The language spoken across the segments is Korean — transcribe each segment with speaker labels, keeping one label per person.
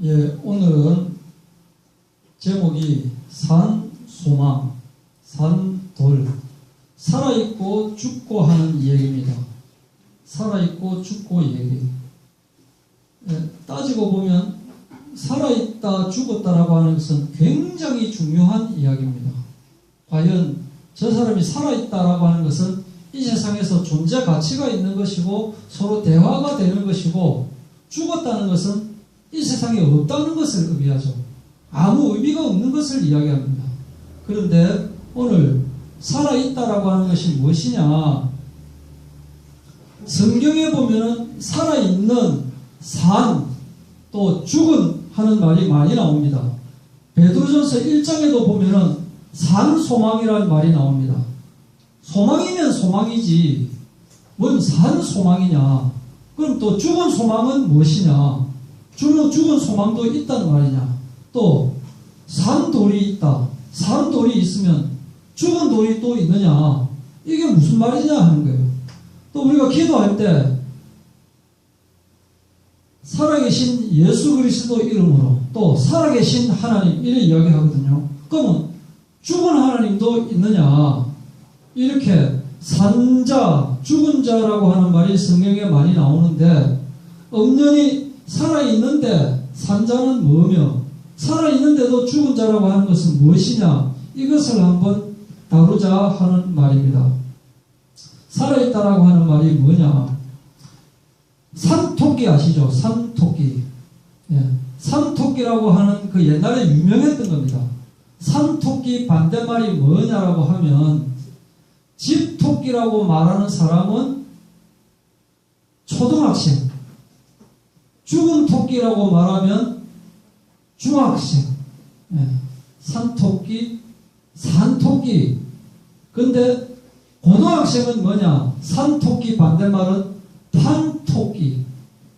Speaker 1: 예, 오늘은 제목이 산, 소망, 산, 돌, 살아있고 죽고 하는 이야기입니다. 살아있고 죽고 이야기. 예, 따지고 보면 살아있다, 죽었다라고 하는 것은 굉장히 중요한 이야기입니다. 과연 저 사람이 살아있다라고 하는 것은 이 세상에서 존재 가치가 있는 것이고 서로 대화가 되는 것이고, 죽었다는 것은 이 세상에 없다는 것을 의미하죠. 아무 의미가 없는 것을 이야기합니다. 그런데 오늘 살아있다라고 하는 것이 무엇이냐? 성경에 보면은 살아있는, 산, 또 죽은 하는 말이 많이 나옵니다. 베드로전서 1장에도 보면은 산 소망이라는 말이 나옵니다. 소망이면 소망이지 뭔 산 소망이냐? 그럼 또 죽은 소망은 무엇이냐? 죽은 소망도 있다는 말이냐? 또 산돌이 있다. 산돌이 있으면 죽은 돌이 또 있느냐? 이게 무슨 말이냐 하는 거예요. 또 우리가 기도할 때 살아계신 예수 그리스도 이름으로 또 살아계신 하나님 이렇게 이야기하거든요. 그러면 죽은 하나님도 있느냐? 이렇게 산자, 죽은 자라고 하는 말이 성경에 많이 나오는데, 엄연히 살아있는데 산자는 뭐며 살아있는데도 죽은 자라고 하는 것은 무엇이냐? 이것을 한번 다루자 하는 말입니다. 살아있다라고 하는 말이 뭐냐? 산토끼 아시죠? 산토끼. 예. 산토끼라고 하는 그 옛날에 유명했던 겁니다. 산토끼 반대말이 뭐냐라고 하면, 집토끼라고 말하는 사람은 초등학생, 죽은 토끼라고 말하면 중학생. 예. 산토끼, 산토끼. 근데 고등학생은 뭐냐? 산토끼 반대말은 판토끼.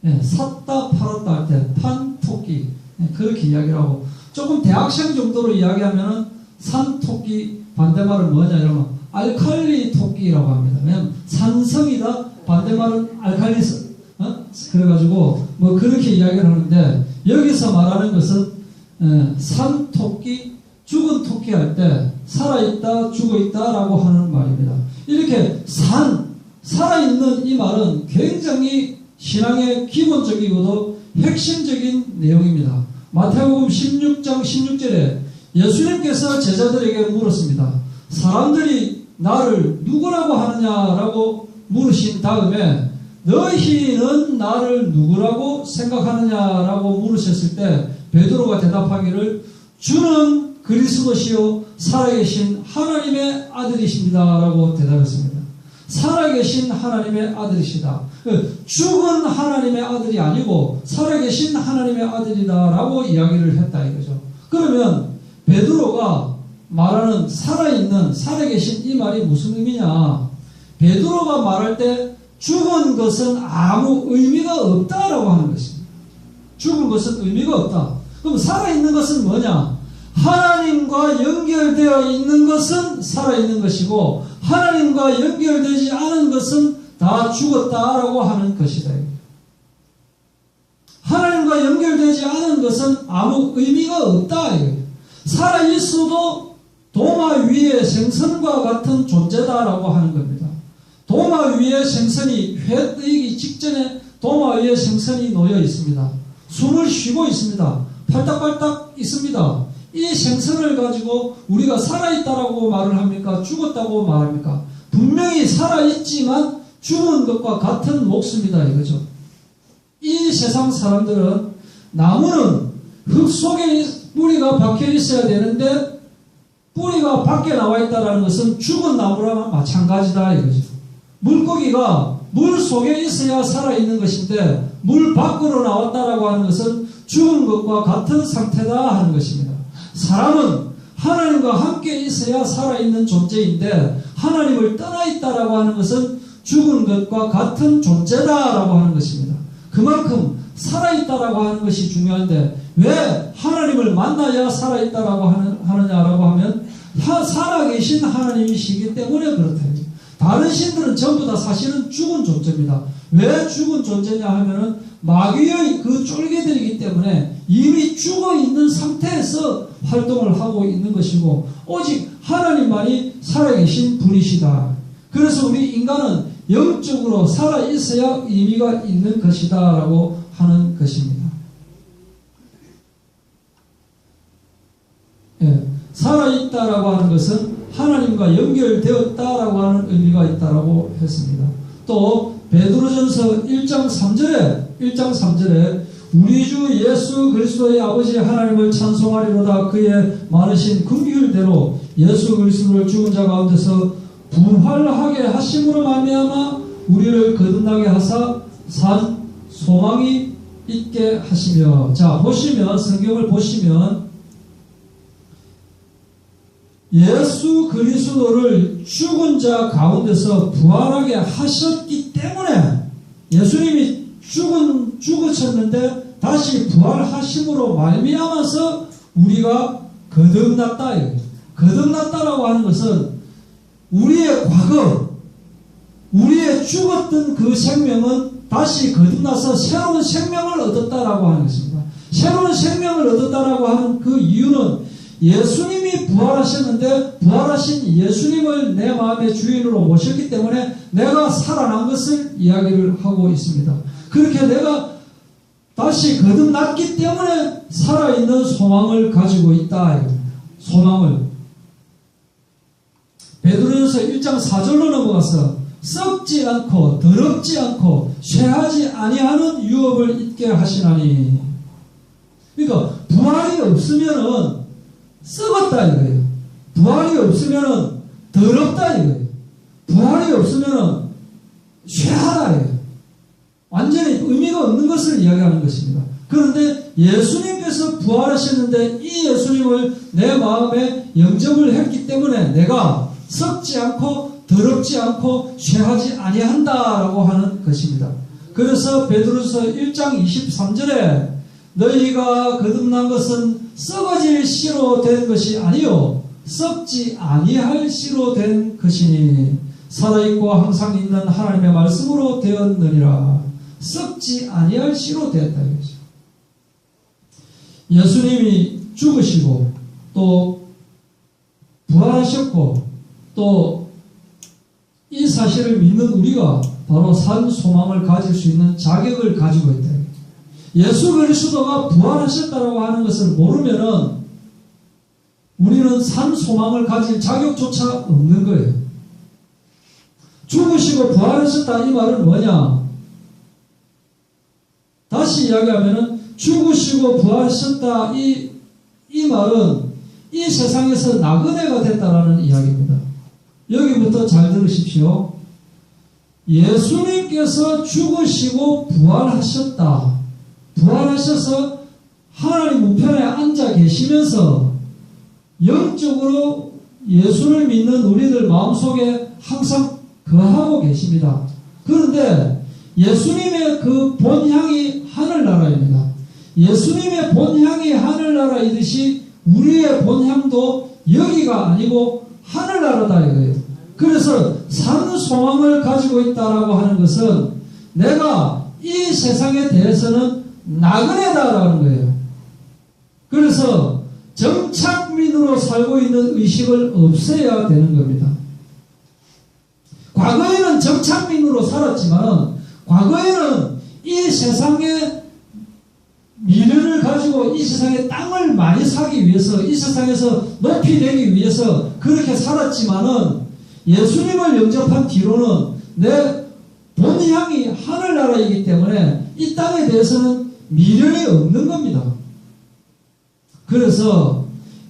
Speaker 1: 예. 샀다 팔았다 할 때 판토끼. 예. 그렇게 이야기를 하고, 조금 대학생 정도로 이야기하면은 산토끼 반대말은 뭐냐 이러면 알칼리 토끼라고 합니다. 왜냐면 산성이다, 반대말은 알칼리, 그래가지고 뭐 그렇게 이야기를 하는데, 여기서 말하는 것은 산토끼, 죽은 토끼 할 때 살아있다, 죽어있다 라고 하는 말입니다. 이렇게 살아있는 이 말은 굉장히 신앙의 기본적이고도 핵심적인 내용입니다. 마태복음 16장 16절에 예수님께서 제자들에게 물었습니다. 사람들이 나를 누구라고 하느냐라고 물으신 다음에 너희는 나를 누구라고 생각하느냐라고 물으셨을 때 베드로가 대답하기를 주는 그리스도시요 살아계신 하나님의 아들이십니다 라고 대답했습니다. 살아계신 하나님의 아들이시다. 죽은 하나님의 아들이 아니고 살아계신 하나님의 아들이다 라고 이야기를 했다 이거죠. 그러면 베드로가 말하는 살아있는, 살아계신 이 말이 무슨 의미냐? 베드로가 말할 때 죽은 것은 아무 의미가 없다라고 하는 것입니다. 죽은 것은 의미가 없다. 그럼 살아있는 것은 뭐냐? 하나님과 연결되어 있는 것은 살아있는 것이고, 하나님과 연결되지 않은 것은 다 죽었다라고 하는 것이다. 하나님과 연결되지 않은 것은 아무 의미가 없다. 살아있어도 도마 위의 생선과 같은 존재다라고 하는 겁니다. 도마 위의 생선이 회 뜨기 직전에 도마 위에 생선이 놓여 있습니다. 숨을 쉬고 있습니다. 팔딱팔딱 있습니다. 이 생선을 가지고 우리가 살아있다라고 말을 합니까? 죽었다고 말합니까? 분명히 살아있지만 죽은 것과 같은 목숨이다 이거죠. 이 세상 사람들은 나무는 흙 속에 뿌리가 박혀 있어야 되는데 뿌리가 밖에 나와 있다는 것은 죽은 나무랑 마찬가지다 이거죠. 물고기가 물 속에 있어야 살아있는 것인데 물 밖으로 나왔다라고 하는 것은 죽은 것과 같은 상태다 하는 것입니다. 사람은 하나님과 함께 있어야 살아있는 존재인데 하나님을 떠나 있다라고 하는 것은 죽은 것과 같은 존재다라고 하는 것입니다. 그만큼 살아있다라고 하는 것이 중요한데, 왜 하나님을 만나야 살아있다라고 하느냐라고 하면 살아계신 하나님이시기 때문에 그렇다. 다른 신들은 전부 다 사실은 죽은 존재입니다. 왜 죽은 존재냐 하면은 마귀의 그 쫄개들이기 때문에 이미 죽어 있는 상태에서 활동을 하고 있는 것이고, 오직 하나님만이 살아계신 분이시다. 그래서 우리 인간은 영적으로 살아있어야 의미가 있는 것이다 라고 하는 것입니다. 예, 살아있다라고 하는 것은 하나님과 연결되었다라고 하는 의미가 있다라고 했습니다. 또 베드로전서 1장 3절에 우리 주 예수 그리스도의 아버지 하나님을 찬송하리로다. 그의 많으신 긍휼대로 예수 그리스도를 죽은 자 가운데서 부활하게 하심으로 말미암아 우리를 거듭나게 하사 산 소망이 있게 하시며. 자, 보시면, 성경을 보시면 예수 그리스도를 죽은 자 가운데서 부활하게 하셨기 때문에, 예수님이 죽으셨는데 다시 부활하심으로 말미암아서 우리가 거듭났다. 거듭났다라고 하는 것은 우리의 과거, 우리의 죽었던 그 생명은 다시 거듭나서 새로운 생명을 얻었다라고 하는 것입니다. 새로운 생명을 얻었다라고 하는 그 이유는 예수님이 부활하셨는데 부활하신 예수님을 내 마음의 주인으로 모셨기 때문에 내가 살아난 것을 이야기를 하고 있습니다. 그렇게 내가 다시 거듭났기 때문에 살아있는 소망을 가지고 있다. 소망을. 베드로전서 1장 4절로 넘어가서 썩지 않고 더럽지 않고 쇠하지 아니하는 유업을 잊게 하시나니. 그러니까 부활이 없으면은 썩었다 이거예요. 부활이 없으면은 더럽다 이거예요. 부활이 없으면은 쇠하다 이거예요. 완전히 의미가 없는 것을 이야기하는 것입니다. 그런데 예수님께서 부활하셨는데 이 예수님을 내 마음에 영접을 했기 때문에 내가 썩지 않고 더럽지 않고 쇠하지 아니한다라고 하는 것입니다. 그래서 베드로서 1장 23절에 너희가 거듭난 것은 썩어질 씨로 된 것이 아니요 썩지 아니할 씨로 된 것이니 살아있고 항상 있는 하나님의 말씀으로 되었느니라. 썩지 아니할 씨로 되었다 이거죠. 예수님이 죽으시고 또 부활하셨고 또 이 사실을 믿는 우리가 바로 산 소망을 가질 수 있는 자격을 가지고 있다. 예수 그리스도가 부활하셨다라고 하는 것을 모르면은 우리는 산 소망을 가질 자격조차 없는 거예요. 죽으시고 부활하셨다 이 말은 뭐냐? 다시 이야기하면은 죽으시고 부활하셨다 이 말은 이 세상에서 나그네가 됐다라는 이야기입니다. 여기부터 잘 들으십시오. 예수님께서 죽으시고 부활하셨다. 부활하셔서 하나님 우편에 앉아 계시면서 영적으로 예수를 믿는 우리들 마음속에 항상 거하고 계십니다. 그런데 예수님의 그 본향이 하늘나라입니다. 예수님의 본향이 하늘나라이듯이 우리의 본향도 여기가 아니고 하늘나라다 이거예요. 그래서 산 소망을 가지고 있다라고 하는 것은 내가 이 세상에 대해서는 나그네다라는 거예요. 그래서 정착민으로 살고 있는 의식을 없애야 되는 겁니다. 과거에는 정착민으로 살았지만 과거에는 이 세상의 미래를 가지고 이 세상의 땅을 많이 사기 위해서 이 세상에서 높이 되기 위해서 그렇게 살았지만은 예수님을 영접한 뒤로는 내 본향이 하늘나라이기 때문에 이 땅에 대해서는 미련이 없는 겁니다. 그래서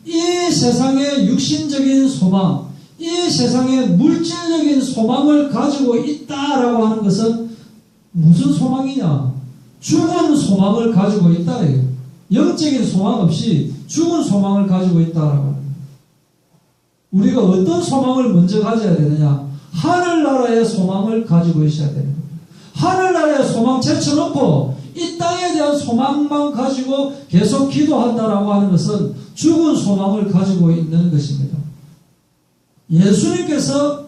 Speaker 1: 이 세상의 육신적인 소망, 이 세상의 물질적인 소망을 가지고 있다라고 하는 것은 무슨 소망이냐? 죽은 소망을 가지고 있다. 영적인 소망 없이 죽은 소망을 가지고 있다라고 합니다. 우리가 어떤 소망을 먼저 가져야 되느냐? 하늘나라의 소망을 가지고 있어야 되는 겁니다. 하늘나라의 소망 제쳐놓고 이 땅에 대한 소망만 가지고 계속 기도한다라고 하는 것은 죽은 소망을 가지고 있는 것입니다. 예수님께서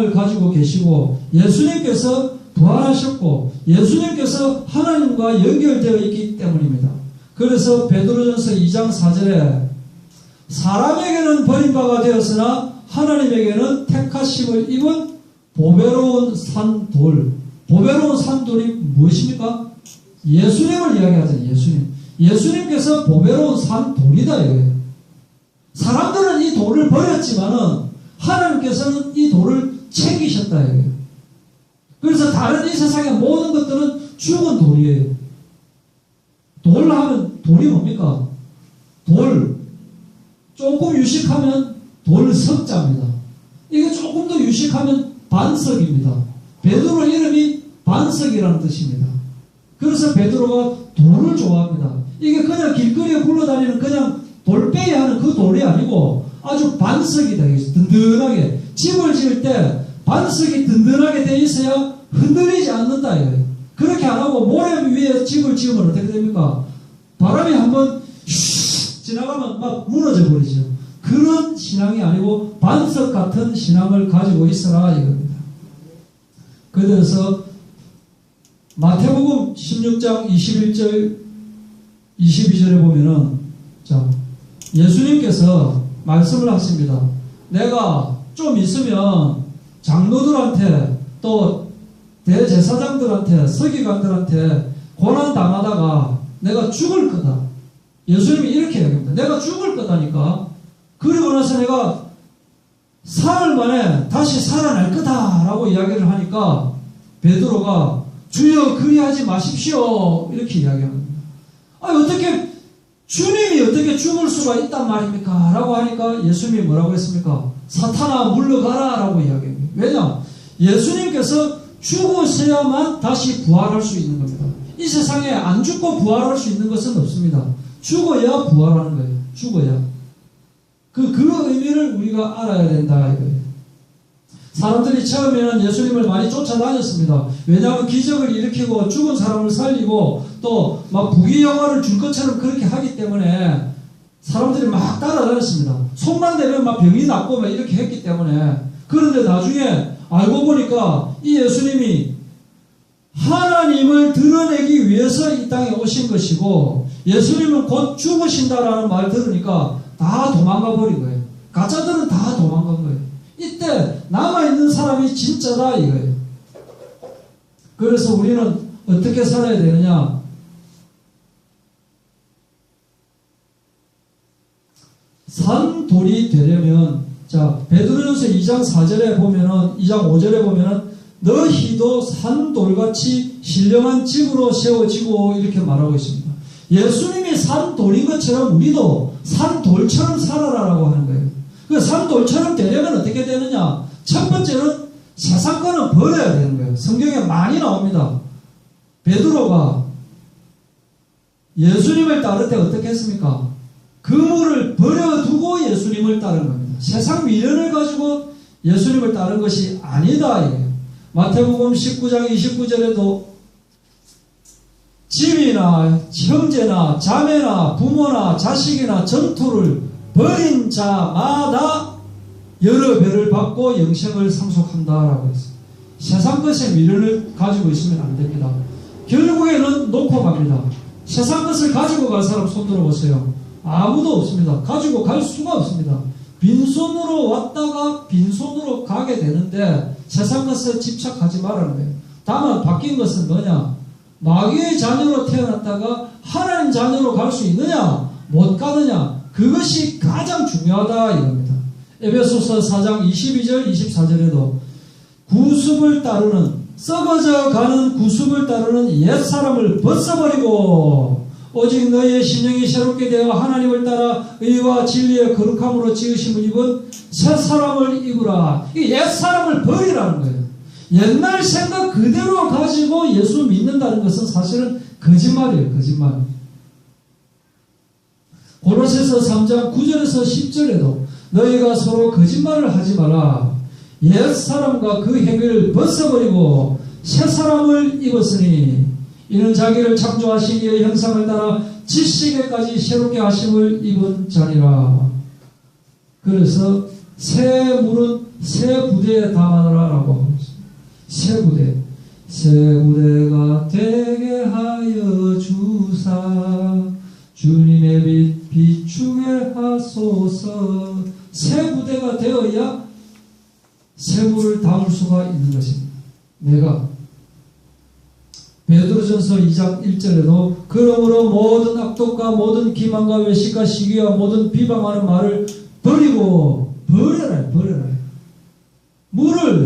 Speaker 1: 신앙을 가지고 계시고 예수님께서 부활하셨고 예수님께서 하나님과 연결되어 있기 때문입니다. 그래서 베드로전서 2장 4절에 사람에게는 버림바가 되었으나 하나님에게는 택하심을 입은 보배로운 산돌. 보배로운 산돌이 무엇입니까? 예수님을 이야기하잖아요. 예수님. 예수님께서 보배로운 산돌이다 이거예요. 사람들은 이 돌을 버렸지만은 하나님께서는 이 돌을 챙기셨다 이거예요. 그래서 다른 이 세상의 모든 것들은 죽은 돌이에요. 돌 하면 돌이 뭡니까? 돌. 조금 유식하면 돌석자입니다. 이게 조금 더 유식하면 반석입니다. 베드로 이름이 반석이라는 뜻입니다. 그래서 베드로가 돌을 좋아합니다. 이게 그냥 길거리에 굴러다니는 그냥 돌빼이 하는 그 돌이 아니고 아주 반석이다. 든든하게. 집을 지을 때 반석이 든든하게 돼 있어야 흔들리지 않는다. 그렇게 안 하고 모래 위에 집을 지으면 어떻게 됩니까? 바람이 한번 슉 지나가면 막 무너져 버리죠. 그런 신앙이 아니고 반석 같은 신앙을 가지고 있어라 이겁니다. 그래서 마태복음 16장 21절 22절에 보면은 자 예수님께서 말씀을 하십니다. 내가 좀 있으면 장로들한테 또 대제사장들한테 서기관들한테 고난 당하다가 내가 죽을 거다. 예수님이 이렇게 얘기합니다. 내가 죽을 거다니까. 그리고 나서 내가 사흘 만에 다시 살아날 거다라고 이야기를 하니까 베드로가 주여 그리하지 마십시오 이렇게 이야기합니다. 어떻게 주님이 어떻게 죽을 수가 있단 말입니까? 라고 하니까 예수님이 뭐라고 했습니까? 사탄아 물러가라 라고 이야기합니다. 왜냐? 예수님께서 죽으셔야만 다시 부활할 수 있는 겁니다. 이 세상에 안 죽고 부활할 수 있는 것은 없습니다. 죽어야 부활하는 거예요. 죽어야. 그 의미를 우리가 알아야 된다 이거예요. 사람들이 처음에는 예수님을 많이 쫓아다녔습니다. 왜냐하면 기적을 일으키고 죽은 사람을 살리고 또 막 부귀영화를 줄 것처럼 그렇게 하기 때문에 사람들이 막 따라다녔습니다. 손만 대면 막 병이 낫고 막 이렇게 했기 때문에. 그런데 나중에 알고 보니까 이 예수님이 하나님을 드러내기 위해서 이 땅에 오신 것이고 예수님은 곧 죽으신다라는 말 들으니까 다 도망가 버린 거예요. 가짜들은 다 도망간 거예요. 이때 남아있는 사람이 진짜다 이거예요. 그래서 우리는 어떻게 살아야 되느냐? 산돌이 되려면 자 베드로전서 2장 4절에 보면은 2장 5절에 보면은 너희도 산돌같이 신령한 집으로 세워지고 이렇게 말하고 있습니다. 예수님이 산돌인 것처럼 우리도 산돌처럼 살아라라고 하는 거예요. 그 산돌처럼 되려면 어떻게 되느냐? 첫 번째는 세상 거는 버려야 되는 거예요. 성경에 많이 나옵니다. 베드로가 예수님을 따를 때 어떻게 했습니까? 그물을 버려두고 예수님을 따른 겁니다. 세상 미련을 가지고 예수님을 따른 것이 아니다 이거예요. 마태복음 19장 29절에도 집이나 형제나 자매나 부모나 자식이나 전투를 버린 자마다 여러 배를 받고 영생을 상속한다라고 했어요. 세상 것에 미련을 가지고 있으면 안 됩니다. 결국에는 놓고 갑니다. 세상 것을 가지고 갈 사람 손 들어보세요. 아무도 없습니다. 가지고 갈 수가 없습니다. 빈손으로 왔다가 빈손으로 가게 되는데 세상 것에 집착하지 말라는 거예요. 다만 바뀐 것은 뭐냐? 마귀의 자녀로 태어났다가 하나님 자녀로 갈 수 있느냐? 못 가느냐? 그것이 가장 중요하다 이겁니다. 에베소서 4장 22절 24절에도 구습을 따르는 썩어져 가는 구습을 따르는 옛사람을 벗어버리고 오직 너희의 심령이 새롭게 되어 하나님을 따라 의와 진리의 거룩함으로 지으심을 입은 새 사람을 입으라. 이 옛사람을 버리라는 거예요. 옛날 생각 그대로 가지고 예수 믿는다는 것은 사실은 거짓말이에요. 거짓말. 고로새서 3장 9절에서 10절에도 너희가 서로 거짓말을 하지 마라. 옛사람과 그 행위를 벗어버리고 새 사람을 입었으니 이는 자기를 창조하신 이의 형상을 따라 지식에까지 새롭게 하심을 입은 자니라. 그래서 새 물은 새 부대에 담아라라고 하고 있습니다. 새 부대. 새 부대가 되게 하여 주사 주님의 빛 비추게 하소서. 새 부대가 되어야 샘물을 담을 수가 있는 것입니다. 내가 베드로전서 2장 1절에도 그러므로 모든 악독과 모든 기만과 외식과 시기와 모든 비방하는 말을 버리고 버려라.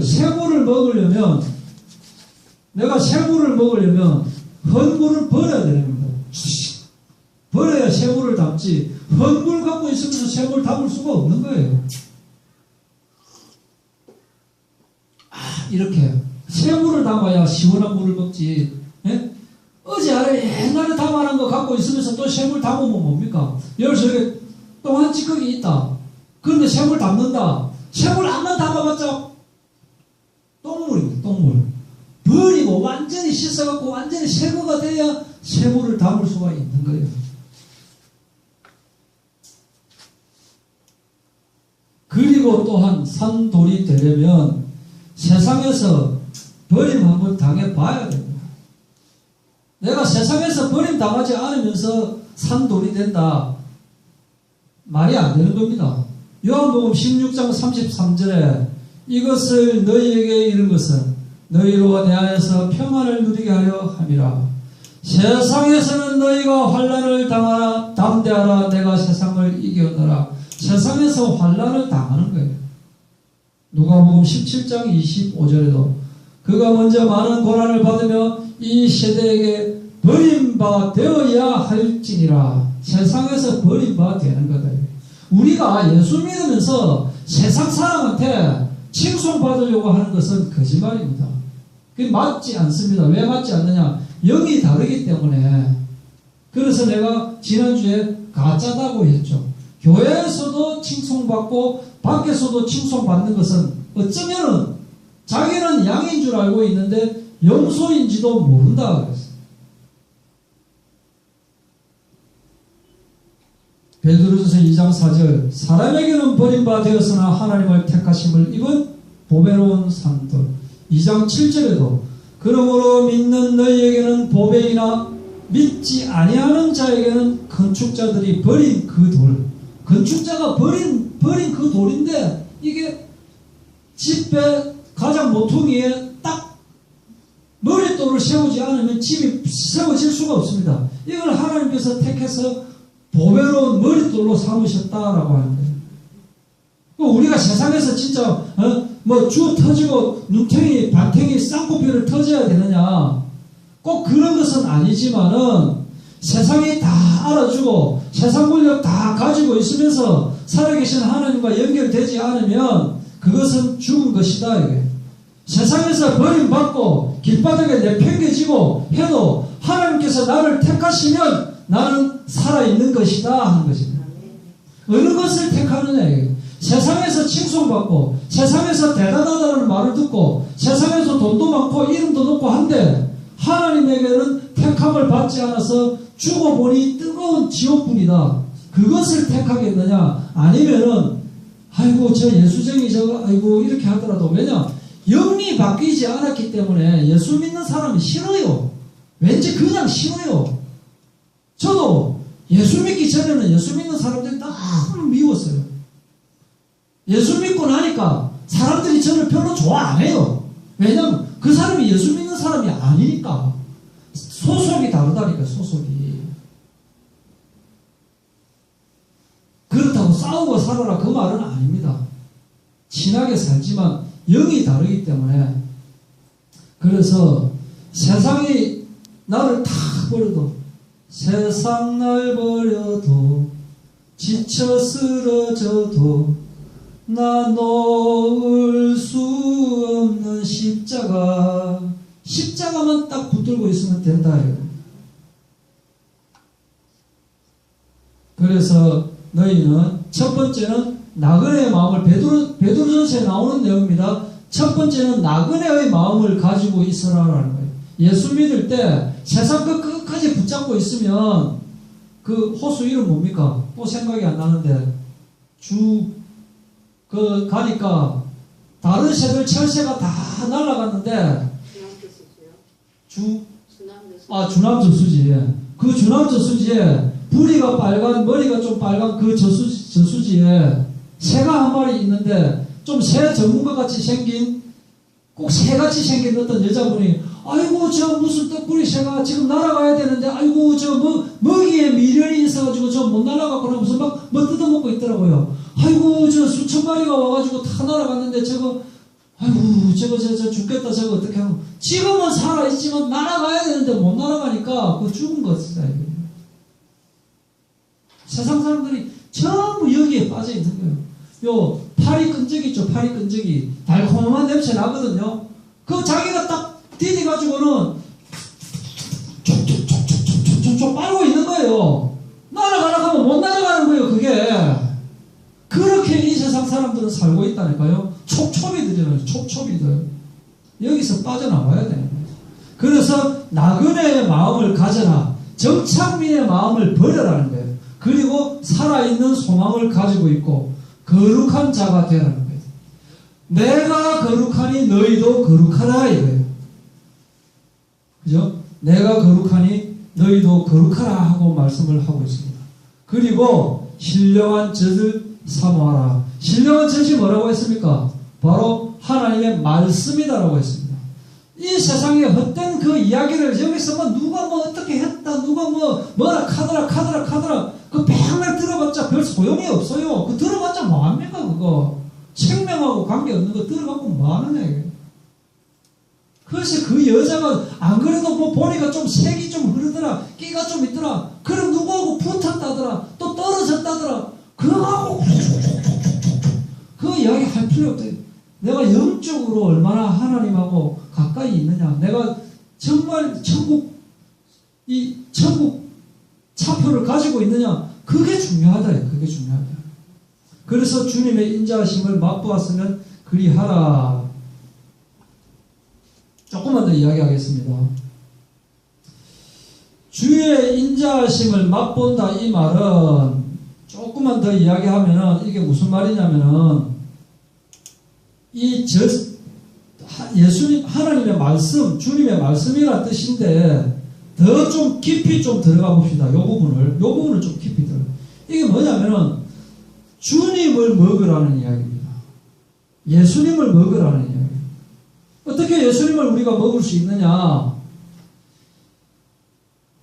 Speaker 1: 새물을 먹으려면 내가 새물을 먹으려면 헛물을 버려야 되는 겁니다. 버려야 새물을 담지 헛물 갖고 있으면서 새물 담을 수가 없는 거예요. 이렇게 새물을 담아야 시원한 물을 먹지. 예? 어제 옛날에 담아놓은 거 갖고 있으면서 또 새물 담으면 뭡니까? 여기서 이렇게 똥 한 찌꺼기 있다. 그런데 새물 담는다. 새물 안만 담아봤자 똥물입니다. 똥물. 버리고 완전히 씻어갖고 완전히 새거가 돼야 새물을 담을 수가 있는 거예요. 그리고 또한 산돌이 되려면 세상에서 버림 한번 당해봐야 됩니다. 내가 세상에서 버림 당하지 않으면서 산돌이 된다. 말이 안 되는 겁니다. 요한복음 16장 33절에 이것을 너희에게 이른 것은 너희로 내 안에서 평안을 누리게 하려 함이라. 세상에서는 너희가 환난을 당하라. 담대하라. 내가 세상을 이겼노라. 세상에서 환난을 당하는 거예요. 누가복음 17장 25절에도 그가 먼저 많은 고난을 받으며 이 세대에게 버림바 되어야 할지니라. 세상에서 버림바 되는 거다. 우리가 예수 믿으면서 세상 사람한테 칭송받으려고 하는 것은 거짓말입니다. 그게 맞지 않습니다. 왜 맞지 않느냐? 영이 다르기 때문에. 그래서 내가 지난주에 가짜다고 했죠. 교회에서도 칭송받고 밖에서도 칭송받는 것은 어쩌면은 자기는 양인 줄 알고 있는데 염소인지도 모른다 그랬어요. 베드로전서 2장 4절 사람에게는 버림바 되었으나 하나님을 택하심을 입은 보배로운 산돌. 2장 7절에도 그러므로 믿는 너희에게는 보배이나 믿지 아니하는 자에게는 건축자들이 버린 그 돌. 건축자가 버린 그 돌인데 이게 집에 가장 모퉁이에 딱 머릿돌을 세우지 않으면 집이 세워질 수가 없습니다. 이걸 하나님께서 택해서 보배로운 머릿돌로 삼으셨다라고 하는 거예요. 우리가 세상에서 진짜 주 터지고 눈탱이 반탱이 쌍코피를 터져야 되느냐, 꼭 그런 것은 아니지만은 세상이 다 알아주고 세상 권력 다 가지고 있으면서 살아계신 하나님과 연결되지 않으면 그것은 죽은 것이다. 이게. 세상에서 버림받고 길바닥에 내팽개지고 해도 하나님께서 나를 택하시면 나는 살아있는 것이다 하는 것입니다. 어느 것을 택하느냐 이게. 세상에서 칭송받고 세상에서 대단하다는 말을 듣고 세상에서 돈도 많고 이름도 높고 한데 하나님에게는 택함을 받지 않아서 죽어보니 뜨거운 지옥불이다. 그것을 택하겠느냐? 아니면은 아이고 저 예수쟁이 저거 아이고 이렇게 하더라도, 왜냐? 영이 바뀌지 않았기 때문에 예수 믿는 사람이 싫어요. 왠지 그냥 싫어요. 저도 예수 믿기 전에는 예수 믿는 사람들이 너무 미웠어요. 예수 믿고 나니까 사람들이 저를 별로 좋아 안 해요. 왜냐면 그 사람이 예수 믿는 사람이 아니니까. 소속이 다르다니까, 소속이. 그렇다고 싸우고 살아라 그 말은 아닙니다. 친하게 살지만 영이 다르기 때문에. 그래서 세상이 나를 다 버려도, 세상 날 버려도 지쳐 쓰러져도 나 놓을 수 없는 십자가만 딱 붙들고 있으면 된다. 그래서 너희는 첫 번째는 나그네의 마음을, 베드로전서에 나오는 내용입니다. 첫 번째는 나그네의 마음을 가지고 있으라라는 거예요. 예수 믿을 때 세상 끝까지 붙잡고 있으면 그 호수 이름 뭡니까? 또 생각이 안 나는데 가니까 다른 새들 철새가 다 날아갔는데 주남저수지. 그 주남저수지에 부리가 빨간, 머리가 좀 빨간 그 저수지에 새가 한 마리 있는데 좀 새 전문가 같이 생긴, 꼭 새같이 생긴 어떤 여자분이 아이고 저 무슨 떡부리 새가 지금 날아가야 되는데 아이고 저 먹이에 미련이 있어가지고 저 못 날아가고 그러면서 막 뭐 뜯어먹고 있더라고요. 아이고 저 수천 마리가 와가지고 다 날아갔는데 저거 아이고 저거 죽겠다 저거 어떻게 하면 지금은 살아있지만 날아가야 되는데 못 날아가니까 그 죽은 것이다. 세상 사람들이 전부 여기에 빠져 있는 거예요. 요 파리 끈적이 있죠. 파리 끈적이 달콤한 냄새 나거든요. 그 자기가 딱 디디가지고는 촉촉촉촉촉촉촉 빨고 있는 거예요. 날아가라고 하면 못 날아가는 거예요. 그게 그렇게 이 세상 사람들은 살고 있다니까요. 촉촉이들이라는 촉촉이들 여기서 빠져나와야 되는 거예요. 그래서 나그네의 마음을 가져라. 정착민의 마음을 버려라는 거예요. 그리고 살아있는 소망을 가지고 있고 거룩한 자가 되라는 거예요. 내가 거룩하니 너희도 거룩하라 이거예요. 그죠? 내가 거룩하니 너희도 거룩하라 하고 말씀을 하고 있습니다. 그리고 신령한 젖을 사모하라. 신령한 젖이 뭐라고 했습니까? 바로 하나님의 말씀이다라고 했습니다. 이 세상에 헛된 그 이야기를 여기서 뭐 누가 뭐 어떻게 했다, 누가 뭐라 카더라 그 맨날 들어봤자 별 소용이 없어요. 그 들어봤자 뭐합니까 그거. 생명하고 관계없는 거 들어갖고 뭐하느냐. 그래서 그 여자가 안 그래도 뭐 보니까 좀 색이 좀 흐르더라, 끼가 좀 있더라. 그럼 누구하고 붙었다더라, 또 떨어졌다더라. 그거하고 그 이야기 할 필요 없다. 내가 영적으로 얼마나 하나님하고 가까이 있느냐, 내가 정말 천국 차표를 가지고 있느냐, 그게 중요하다. 그게 중요하다. 그래서 주님의 인자하심을 맛보았으면 그리하라. 조금만 더 이야기하겠습니다. 주의 인자하심을 맛본다 이 말은 조금만 더 이야기하면은 이게 무슨 말이냐면은 예수님 하나님의 말씀, 주님의 말씀이라는 뜻인데 더 좀 깊이 좀 들어가 봅시다. 요 부분을 좀 깊이 들어가. 이게 뭐냐면은 주님을 먹으라는 이야기입니다. 예수님을 먹으라는 이야기. 어떻게 예수님을 우리가 먹을 수 있느냐?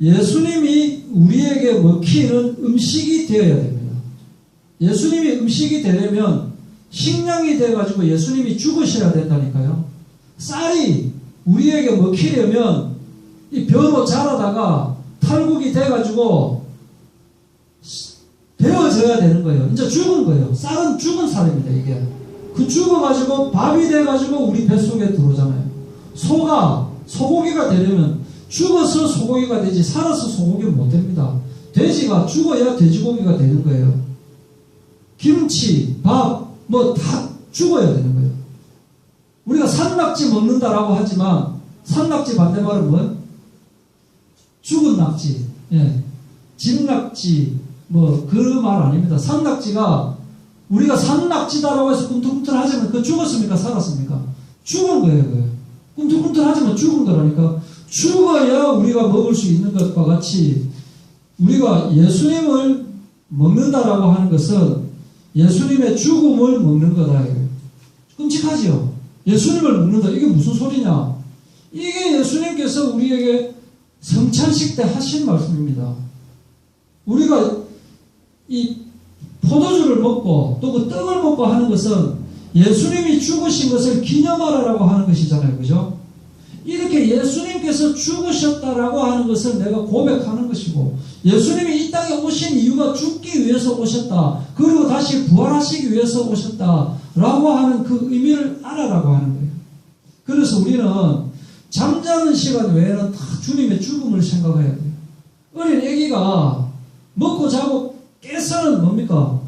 Speaker 1: 예수님이 우리에게 먹히는 음식이 되어야 됩니다. 예수님이 음식이 되려면 식량이 돼가지고 예수님이 죽으셔야 된다니까요. 쌀이 우리에게 먹히려면 이 벼로 자라다가 탈국이 돼가지고 베어져야 되는 거예요. 이제 죽은 거예요. 쌀은 죽은 쌀입니다. 이게. 그 죽어가지고 밥이 돼가지고 우리 뱃속에 들어오잖아요. 소고기가 되려면 죽어서 소고기가 되지 살아서 소고기는 못 됩니다. 돼지가 죽어야 돼지고기가 되는 거예요. 김치, 밥, 뭐 다 죽어야 되는 거예요. 우리가 산낙지 먹는다라고 하지만 산낙지 반대말은 뭐예요? 죽은 낙지, 예. 진낙지, 뭐 그 말 아닙니다. 산낙지가 우리가 산낙지다라고 해서 꿈틀꿈틀하지만 그 죽었습니까? 살았습니까? 죽은 거예요. 그게. 꿈틀꿈틀하지만 죽은 거라니까. 죽어야 우리가 먹을 수 있는 것과 같이 우리가 예수님을 먹는다라고 하는 것은 예수님의 죽음을 먹는 거다. 끔찍하지요? 예수님을 먹는다. 이게 무슨 소리냐? 이게 예수님께서 우리에게 성찬식 때 하신 말씀입니다. 우리가 이 포도주를 먹고 또 그 떡을 먹고 하는 것은 예수님이 죽으신 것을 기념하라고 하는 것이잖아요. 그죠? 이렇게 예수님께서 죽으셨다라고 하는 것을 내가 고백하는 것이고 예수님이 이 땅에 오신 이유가 죽기 위해서 오셨다. 그리고 다시 부활하시기 위해서 오셨다라고 하는 그 의미를 알아라고 하는 거예요. 그래서 우리는 잠자는 시간 외에는 다 주님의 죽음을 생각해야 돼요. 어린 아기가 먹고 자고 깨서는 뭡니까?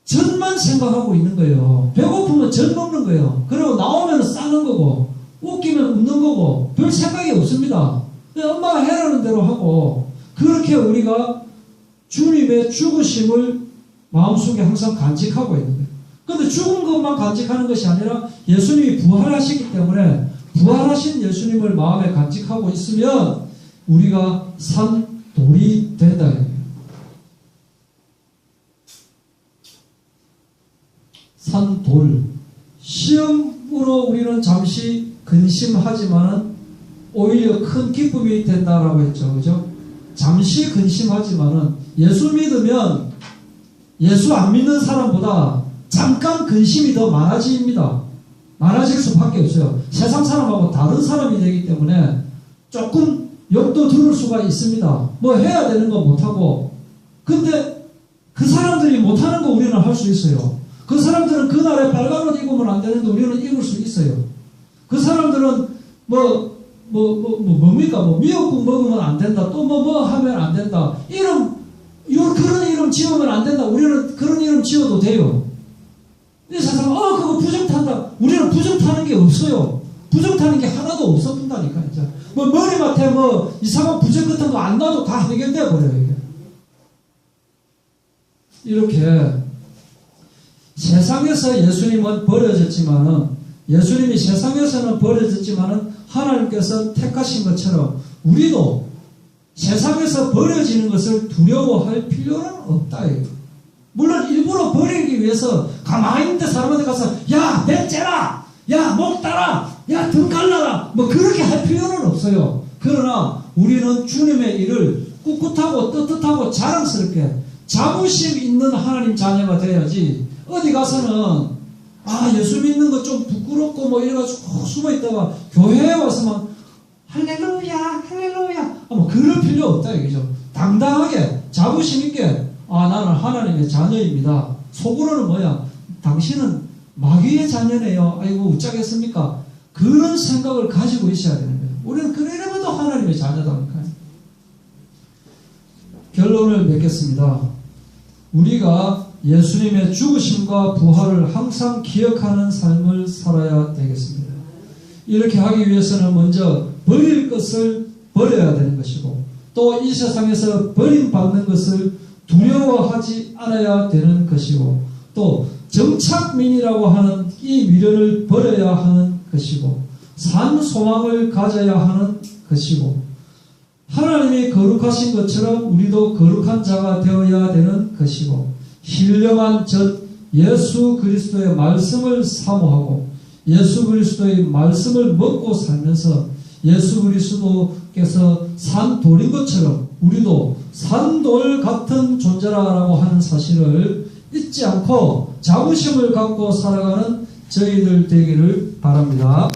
Speaker 1: 젖만 생각하고 있는 거예요. 배고프면 젖 먹는 거예요. 그리고 나오면 싸는 거고 웃기면 웃는 거고 별 생각이 없습니다. 엄마가 해라는 대로 하고 그렇게 우리가 주님의 죽으심을 마음속에 항상 간직하고 있는 거예요. 근데 죽은 것만 간직하는 것이 아니라 예수님이 부활하시기 때문에 부활하신 예수님을 마음에 간직하고 있으면 우리가 산 돌이 된다. 산 돌. 시험으로 우리는 잠시 근심하지만은 오히려 큰 기쁨이 된다라고 했죠. 그죠? 잠시 근심하지만은 예수 믿으면 예수 안 믿는 사람보다 잠깐 근심이 더 많아집니다. 많아질 수밖에 없어요. 세상 사람하고 다른 사람이 되기 때문에 조금 욕도 들을 수가 있습니다. 뭐 해야 되는 거 못하고. 근데 그 사람들이 못하는 거 우리는 할 수 있어요. 그 사람들은 그날에 빨간 옷 입으면 안 되는데 우리는 입을 수 있어요. 그 사람들은 뭡니까? 미역국 먹으면 안 된다. 또 뭐 하면 안 된다. 그런 이름 지으면 안 된다. 우리는 그런 이름 지어도 돼요. 이 세상, 그거 부정 탄다. 우리는 부정 타는 게 없어요. 부정 타는 게 하나도 없어진다니까, 이제. 머리맡에 이상한 부정 같은 거 안 놔도 다 해결돼 버려요, 이게. 이렇게, 세상에서 예수님은 예수님이 세상에서는 버려졌지만은, 하나님께서 택하신 것처럼, 우리도 세상에서 버려지는 것을 두려워할 필요는 없다, 이거. 물론 일부러 버리기 위해서 가만히 있는데 사람한테 가서 야, 배 째라! 야, 목 따라! 야, 등 갈라라! 그렇게 할 필요는 없어요. 그러나 우리는 주님의 일을 꿋꿋하고 떳떳하고 자랑스럽게 자부심 있는 하나님 자녀가 돼야지 어디 가서는 예수 믿는 거 좀 부끄럽고 이래가지고 숨어 있다가 교회에 와서만 할렐루야 할렐루야 그럴 필요 없다 이거죠. 당당하게 자부심 있게 나는 하나님의 자녀입니다. 속으로는 당신은 마귀의 자녀네요. 아이고 웃자겠습니까? 그런 생각을 가지고 있어야 되는 거예요. 우리는 그래야만 더 하나님의 자녀다니까요. 결론을 맺겠습니다. 우리가 예수님의 죽으심과 부활을 항상 기억하는 삶을 살아야 되겠습니다. 이렇게 하기 위해서는 먼저 버릴 것을 버려야 되는 것이고 또 이 세상에서 버림받는 것을 두려워하지 않아야 되는 것이고 또 정착민이라고 하는 이 미련을 버려야 하는 것이고 산 소망을 가져야 하는 것이고 하나님이 거룩하신 것처럼 우리도 거룩한 자가 되어야 되는 것이고 신령한 젖 예수 그리스도의 말씀을 사모하고 예수 그리스도의 말씀을 먹고 살면서 예수 그리스도께서 산돌인 것처럼 우리도 산돌 같은 존재라고 하는 사실을 잊지 않고 자부심을 갖고 살아가는 저희들 되기를 바랍니다.